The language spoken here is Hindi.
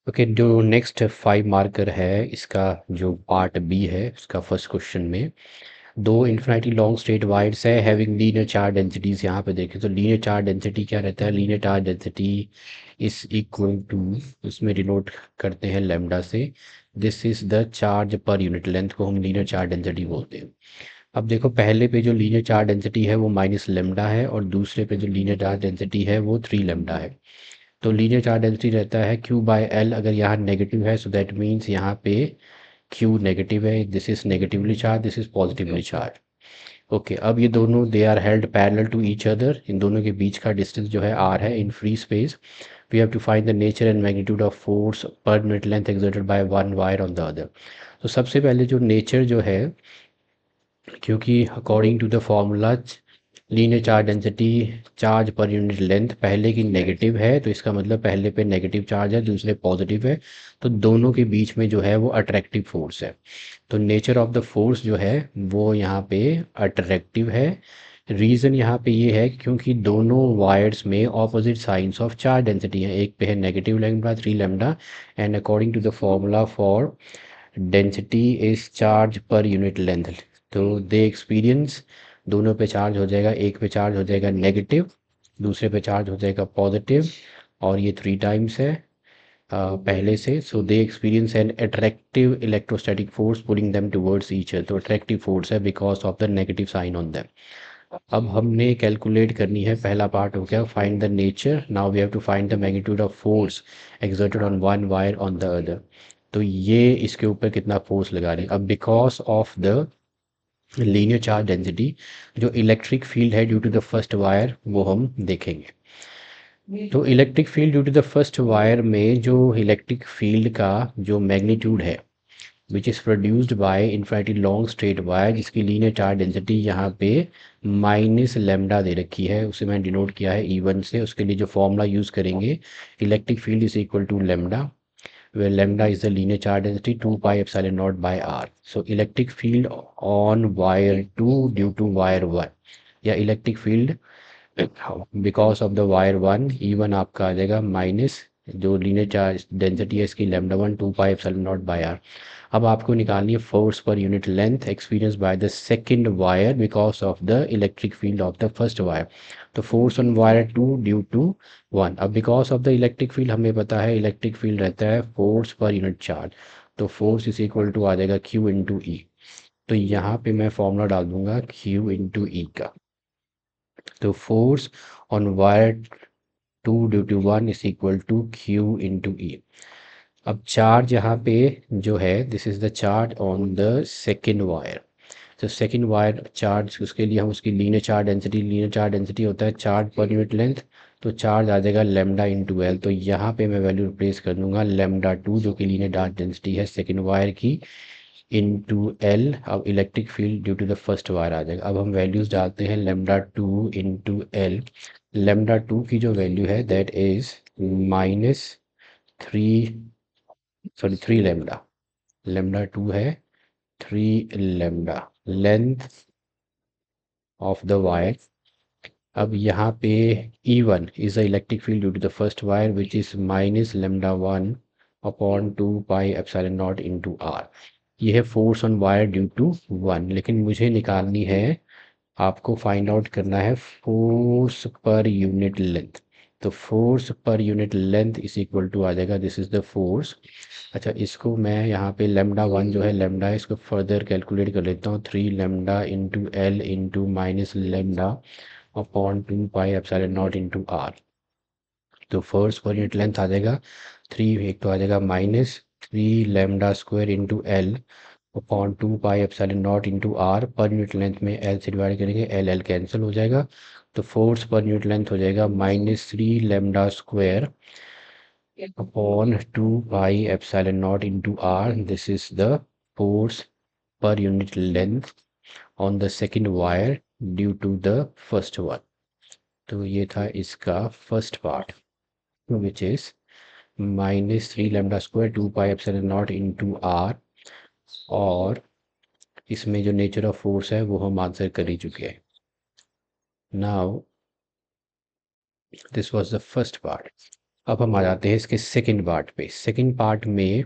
ओके, जो नेक्स्ट 5 मार्कर है इसका जो पार्ट बी है उसका फर्स्ट क्वेश्चन में दो इन्फिनिटी लॉन्ग स्ट्रेट वायर्स है हैविंग लीनियर चार्ज डेंसिटीज। यहाँ पे देखें तो लीनियर चार्ज डेंसिटी क्या रहता है, linear charge density is equal to, इसमें डिनोट करते हैं लैम्डा से। This is the charge per unit length को हम लीनियर चार्ज डेंसिटी बोलते हैं। अब देखो पहले पे जो लीनियर चार्ज डेंसिटी है वो माइनस लेमडा है और दूसरे पे जो लीनियर चार्ज डेंसिटी है वो 3 लेमडा है। तो लीनियर चार्ज डेंसिटी रहता है क्यू बाय एल, अगर यहाँ नेगेटिव है सो दैट मीन्स यहाँ पे क्यू नेगेटिव है, this is negatively charge, this is positively charge. Okay, अब ये दोनों they are held parallel to each other, इन दोनों के बीच का डिस्टेंस जो है आर है in free space. We have to find the nature and magnitude of force per unit length exerted by one wire on the other. तो सबसे पहले जो नेचर जो है, क्योंकि according to the formula linear charge density charge per unit length पहले की नेगेटिव है, तो इसका मतलब पहले पे नेगेटिव चार्ज है दूसरे पॉजिटिव है, तो दोनों के बीच में जो है वो अट्रैक्टिव फोर्स है। तो नेचर ऑफ द फोर्स जो है वो यहाँ पे अट्रैक्टिव है। रीज़न यहाँ पे ये है क्योंकि दोनों वायर्स में opposite signs of charge density है, एक पे है negative lambda 3 lambda and according to the formula for density is charge per unit length. तो दे एक्सपीरियंस, दोनों पे चार्ज हो जाएगा, एक पे चार्ज हो जाएगा नेगेटिव, दूसरे पे चार्ज हो जाएगा पॉजिटिव, और ये 3 टाइम्स है पहले से। So they experience an attractive electrostatic force pulling them towards each other. तो अट्रैक्टिव फोर्स है because of the negative sign on them. अब हमने कैलकुलेट करनी है, पहला पार्ट हो गया find the nature, now we have to find the magnitude of force exerted on one wire on the other. तो ये इसके ऊपर कितना फोर्स लगा रहे हैं। अब because of the linear charge density जो इलेक्ट्रिक फील्ड है due to the first wire वो हम देखेंगे। तो electric field due to the first wire में जो इलेक्ट्रिक फील्ड का जो मैग्नीट्यूड है which is produced by infinity long straight wire जिसकी लीनियर चार्ज डेंसिटी यहाँ पे माइनस लेमडा दे रखी है, उसे मैंने डिनोट किया है E1 से। उसके लिए जो फॉर्मूला यूज़ करेंगे, electric field is equal to lambda where lambda is the linear charge density 2 pi epsilon naught by r. So electric field on wire 2 due to wire 1 या electric field because of the wire 1 E1 आपका आ जाएगा माइनस जो लीनियर चार्ज डेंसिटी है इसकी lambda 1 2 pi epsilon nought by R. अब आपको निकालनी है force per unit length experience by the second wire because of the electric field of the first wire. तो force on wire 2 due to 1। अब because of the electric field हमें पता है इलेक्ट्रिक फील्ड रहता है फोर्स पर यूनिट चार्ज, तो फोर्स इज इक्वल टू आ जाएगा Q इंटू ई। तो यहाँ पे मैं फॉर्मूला डाल दूंगा Q इंटू ई का। तो force on wire 2 due to 1 is equal to Q into E. अब चार्ज यहाँ पे जो है this is the charge on the second wire. तो सेकेंड वायर चार्ज उसके लिए हम उसकी लीनियर चार्ज डेंसिटी होता है चार्ज पर यूनिट लेंथ, तो चार्ज आ जाएगा लेमडा इंटू एल। तो यहाँ पे मैं वैल्यू रिप्लेस कर दूंगा लेमडा 2 जो कि लीनियर चार्ज डेंसिटी है सेकेंड वायर की इंटू एल। अब electric field due to the first wire आ जाएगा। अब हम वैल्यूज डालते हैं लेमडा 2 इंटू एल। लेमडा 2 की जो वैल्यू है that is minus 3, sorry 3 lambda, lambda 2 है 3 lambda length of the wire. अब यहाँ पे E1 is the electric field due to the first wire which is minus lambda 1 upon 2 pi epsilon naught into R. ये है force on wire due to 1, लेकिन मुझे निकालनी है, आपको फाइंड आउट करना है फोर्स पर यूनिट लेंथ। तो force per unit length is equal to आ जाएगा दिस इज द फोर्स। अच्छा, इसको मैं यहाँ पे लेमडा 1 जो है लेमडा है इसको फर्दर कैलकुलेट कर लेता हूँ, 3 lambda into L into minus lambda upon 2 pi epsilon naught into R. तो फोर्स पर यूनिट लेंथ आ जाएगा 3, एक तो आ जाएगा minus 3 lambda square into L upon 2 pi epsilon naught into R. Per unit length में एल से डिवाइड करेंगे, एल एल कैंसिल हो जाएगा, तो फोर्स पर यूनिट लेंथ हो जाएगा minus 3 lambda square upon 2 pi epsilon naught into R. This is the force per unit length on the second wire due to the first one. तो ये था इसका first part which is minus 3 lambda square 2 pi epsilon naught into R, और इसमें जो नेचर ऑफ फोर्स है वो हम आंसर कर ही चुके हैं। Now this was the first part. अब हम आ जाते हैं इसके सेकंड पार्ट पे। सेकंड पार्ट में